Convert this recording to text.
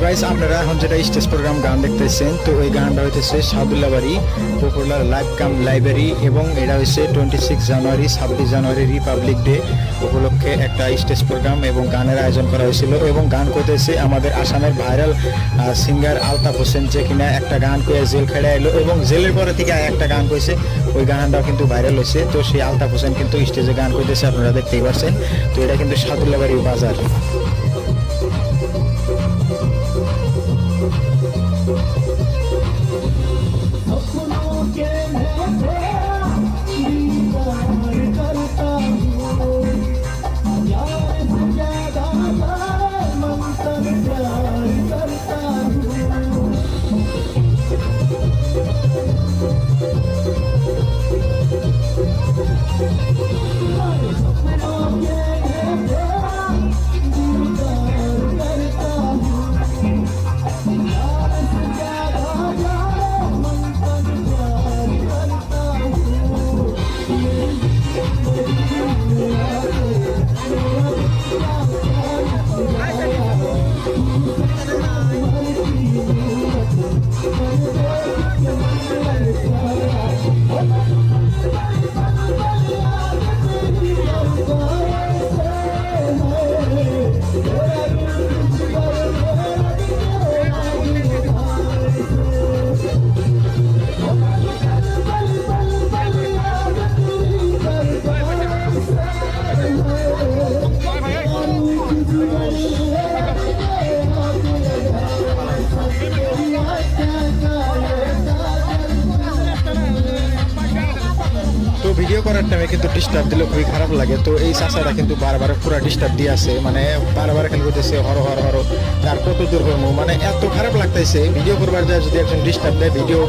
Guys আপনারা এখন যেটা স্টেজ প্রোগ্রাম গান দেখতেছেন, তো ওই গানটা হইতেছে সাদুল্লাবাড়ি পপুলার লাইভ কাম লাইব্রেরি, এবং এটা হচ্ছে 26 জানুয়ারি 26 জানুয়ারি রিপাবলিক ডে উপলক্ষে একটা স্টেজ প্রোগ্রাম এবং গানের আয়োজন করা হয়েছিল। এবং গান করতেছে আমাদের আসামের ভাইরাল সিঙ্গার আলতাফ হোসেন, যে কিনা একটা গান করে জেল খেড়ে এলো এবং জেলের পরে থেকে একটা গান করেছে, ওই গানটাও কিন্তু ভাইরাল হয়েছে। তো সেই আলতাফ হোসেন কিন্তু স্টেজে গান করতেছে, আপনারা দেখতেই পাচ্ছেন। তো এটা কিন্তু সাদুল্লাবাড়ি বাজার। ভিডিও করার টাইমে কিন্তু ডিস্টার্ব দিলে খুবই খারাপ লাগে। তো এই চাচাটা কিন্তু বারবার পুরো ডিস্টার্ব দিয়ে আছে, মানে বারবার খেলে করতেছে হর হর হর, আর কত দূর করবো, মানে এত খারাপ লাগতেছে ভিডিও করবার যায় যদি একজন ডিস্টার্ব দেয় ভিডিও